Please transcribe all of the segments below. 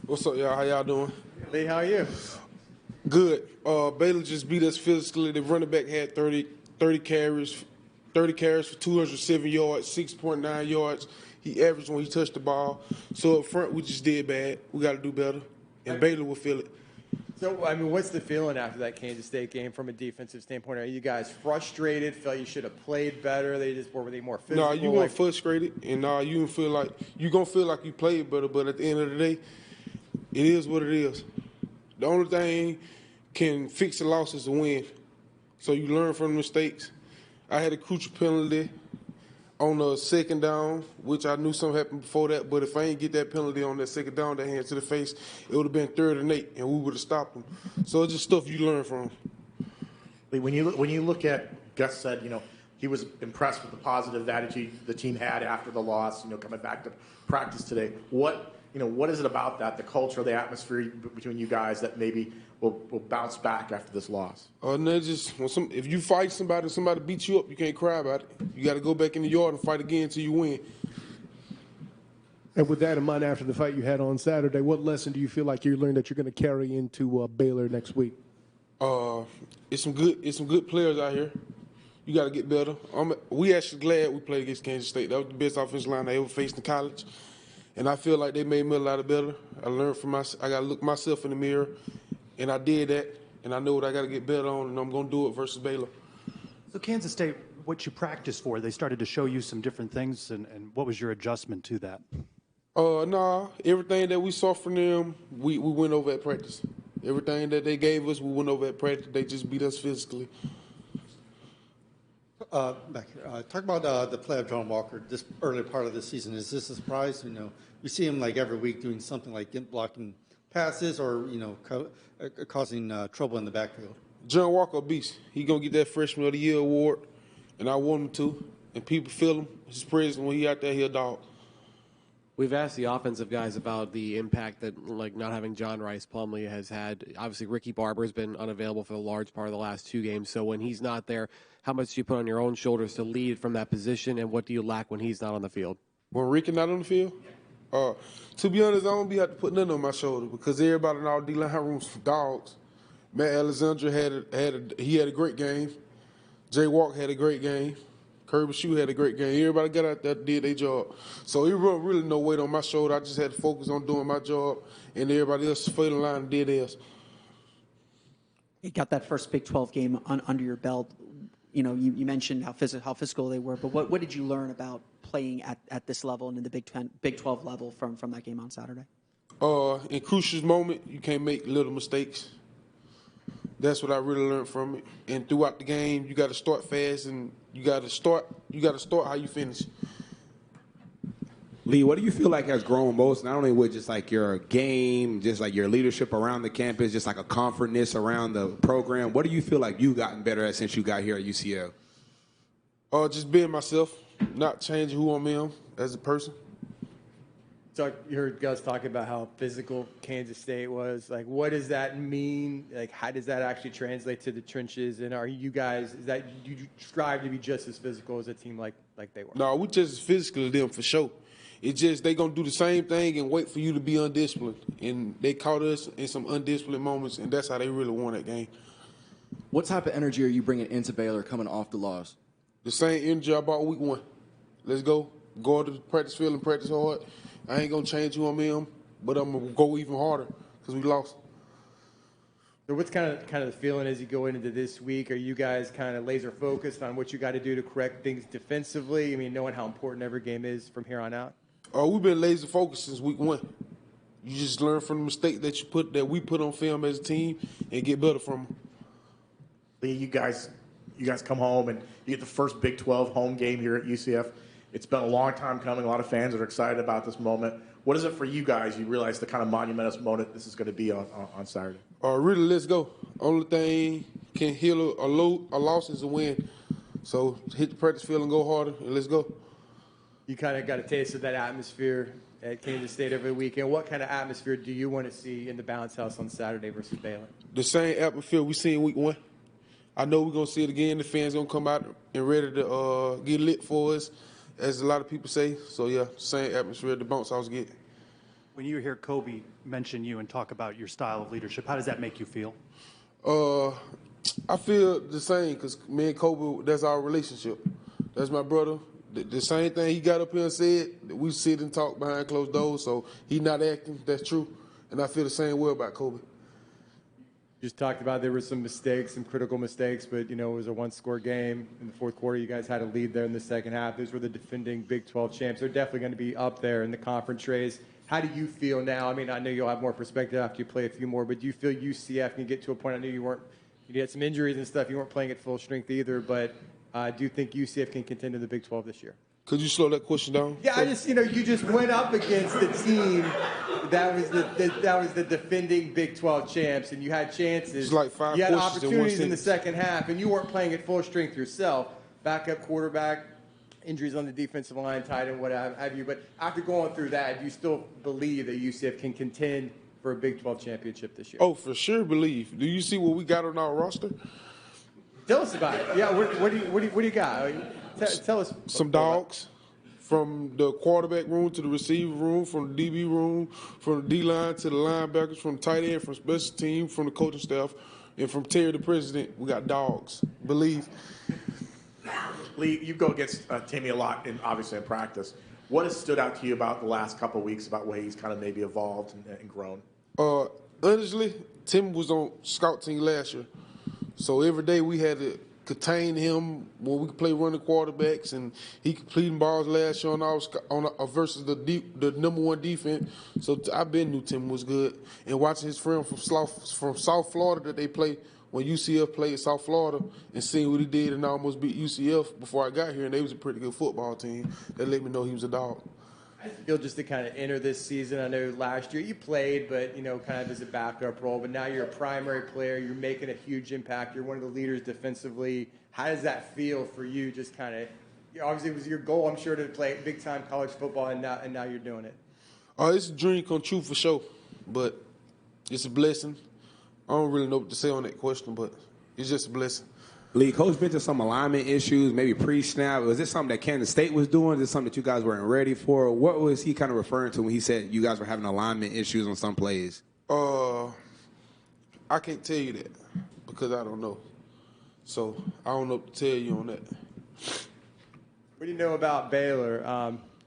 What's up, y'all? How y'all doing? Lee, how are you? Good. Baylor just beat us physically. The running back had 30 carries, 30 carries for 207 yards, 6.9 yards. He averaged when he touched the ball. So up front, we just did bad. We got to do better, and Baylor will feel it. So, I mean, what's the feeling after that Kansas State game from a defensive standpoint? Are you guys frustrated? Felt you should have played better? Were they more physical? No, you weren't frustrated, and you didn't feel like you gonna feel like you played better. But at the end of the day, it is what it is. The only thing can fix the loss is a win. So you learn from the mistakes. I had a crucial penalty on a second down, which I knew something happened before that. But if I ain't get that penalty on that second down, that hand to the face, it would have been 3rd and 8, and we would have stopped them. So it's just stuff you learn from. When you look at, Gus said, he was impressed with the positive attitude the team had after the loss, coming back to practice today. What is it about that, the culture, the atmosphere between you guys that maybe will bounce back after this loss? If you fight somebody beats you up, you can't cry about it. You got to go back in the yard and fight again until you win. And with that in mind, after the fight you had on Saturday, what lesson do you feel like you learned that you're going to carry into Baylor next week? It's some good players out here. You got to get better. We actually glad we played against Kansas State. That was the best offensive line I ever faced in college. And I feel like they made me a lot better. I learned from I got to look myself in the mirror, and I did that. And I know what I got to get better on, and I'm going to do it versus Baylor. So Kansas State, what you practiced for, they started to show you some different things, and what was your adjustment to that? Everything that we saw from them, we went over at practice. Everything that they gave us, we went over at practice. They just beat us physically. Back here. Talk about the play of John Walker this early part of the season. Is this a surprise? We see him like every week doing something like blocking passes or causing trouble in the backfield. John Walker, a beast. He gonna get that Freshman of the Year award, and I want him to. And people feel him. His presence when he out there, he a dog. We've asked the offensive guys about the impact that, not having John Rice Plumlee has had. Obviously, Ricky Barber's been unavailable for the large part of the last 2 games. So when he's not there, how much do you put on your own shoulders to lead from that position, and what do you lack when he's not on the field? When Ricky not on the field? To be honest, I don't have to put nothing on my shoulder because everybody in our D-line room's dogs. Matt Alexander had a great game. Jay Walk had a great game. Kirby Shue had a great game. Everybody got out there and did their job. So it wasn't really no weight on my shoulder. I just had to focus on doing my job, and everybody else fell in line and did theirs. You got that first Big 12 game under your belt. You mentioned how physical they were, but what did you learn about playing at this level and in the Big 12 level from that game on Saturday? In crucial moment, you can't make little mistakes. That's what I really learned from it. And throughout the game, you got to start fast, and you got to start how you finish. Lee, what do you feel like has grown most, not only with just like your game, just like your leadership around the campus, just like a confidence around the program? What do you feel like you've gotten better at since you got here at UCL? Just being myself, not changing who I am as a person. So you heard Gus talking about how physical Kansas State was. Like, what does that mean? Like, how does that actually translate to the trenches? And are you guys, do you strive to be just as physical as a team like they were? No, we just as physical as them for sure. It's just they going to do the same thing and wait for you to be undisciplined. And they caught us in some undisciplined moments, and that's how they really won that game. What type of energy are you bringing into Baylor coming off the loss? The same energy I brought week 1. Let's go. Go to the practice field and practice hard. I ain't going to change who I am, but I'm going to go even harder because we lost. So what's kind of the feeling as you go into this week? Are you guys kind of laser focused on what you got to do to correct things defensively? I mean, knowing how important every game is from here on out? We've been laser focused since week 1. You just learn from the mistake that we put on film as a team and get better from them. Lee, you guys come home and you get the first Big 12 home game here at UCF. It's been a long time coming. A lot of fans are excited about this moment. What is it for you guys? You realize the kind of monumentous moment this is going to be on Saturday. Really, let's go. Only thing can heal a loss is a win. So hit the practice field and go harder, and let's go. You kind of got a taste of that atmosphere at Kansas State every weekend. What kind of atmosphere do you want to see in the Bounce House on Saturday versus Baylor? The same atmosphere we seen week 1. I know we're going to see it again. The fans going to come out and ready to get lit for us, as a lot of people say. So, yeah, same atmosphere the Bounce House get. When you hear Kobe mention you and talk about your style of leadership, how does that make you feel? I feel the same because me and Kobe, that's our relationship. That's my brother. The same thing he got up here and said, we sit and talk behind closed doors, so he not acting, that's true. And I feel the same way about Kobe. Just talked about there were some mistakes, some critical mistakes, but, it was a one-score game. In the fourth quarter, you guys had a lead there in the second half. Those were the defending Big 12 champs. They're definitely going to be up there in the conference race. How do you feel now? I mean, I know you'll have more perspective after you play a few more, but do you feel UCF can get to a point? I know you had some injuries and stuff. You weren't playing at full strength either, but do you think UCF can contend in the Big 12 this year? Could you slow that question down? Yeah, you just went up against the team that was the defending Big 12 champs, and you had chances. It's like 5 You had questions opportunities in the sentence. second half, and you weren't playing at full strength yourself. Backup quarterback, injuries on the defensive line, tight end, what have you. But after going through that, do you still believe that UCF can contend for a Big 12 championship this year? Oh, for sure believe. Do you see what we got on our roster? Tell us about it. Yeah, what do you got? Tell us. Some dogs. From the quarterback room to the receiver room, from the DB room, from the D-line to the linebackers, from tight end, from special team, from the coaching staff, and from Terry the president, we got dogs. Believe. Lee, you go against Timmy a lot, obviously in practice. What has stood out to you about the last couple of weeks about where he's kind of maybe evolved and grown? Honestly, Tim was on scout team last year, so every day we had to contain him when we could play running quarterbacks, and he completing balls last year versus the number one defense. So I been knew Tim was good, and watching his friend from South Florida that they play when UCF played South Florida, and seeing what he did and almost beat UCF before I got here, and they was a pretty good football team. That let me know he was a dog. I feel just to kind of enter this season, I know last year you played, but, kind of as a backup role, but now you're a primary player, you're making a huge impact, you're one of the leaders defensively. How does that feel for you, just kind of, obviously it was your goal, I'm sure, to play big-time college football, and now you're doing it. It's a dream come true for sure, but it's a blessing. I don't really know what to say on that question, but it's just a blessing. Lee, Coach mentioned some alignment issues, maybe pre-snap. Was this something that Kansas State was doing? Is this something that you guys weren't ready for? What was he kind of referring to when he said you guys were having alignment issues on some plays? I can't tell you that because I don't know. So I don't know what to tell you on that. What do you know about Baylor?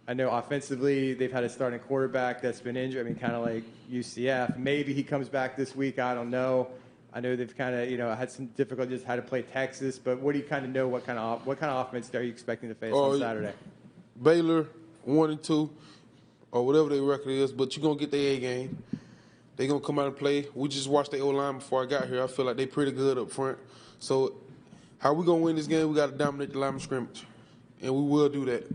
I know offensively they've had a starting quarterback that's been injured. I mean, kind of like UCF. Maybe he comes back this week. I don't know. I know they've kind of, had some difficulties how to play Texas, but what do you kind of know? What kind of offense are you expecting to face on Saturday? Baylor 1-2, or whatever their record is, but you're gonna get their A game. They're gonna come out and play. We just watched their O-line before I got here. I feel like they're pretty good up front. So how we gonna win this game? We got to dominate the line of scrimmage, and we will do that.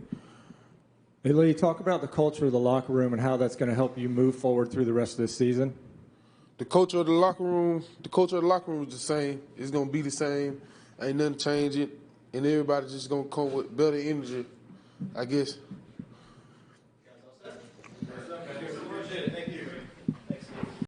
Hey, Lee, talk about the culture of the locker room and how that's going to help you move forward through the rest of this season. The culture of the locker room is the same. It's gonna be the same. Ain't nothing changing, and everybody just gonna come with better energy, I guess.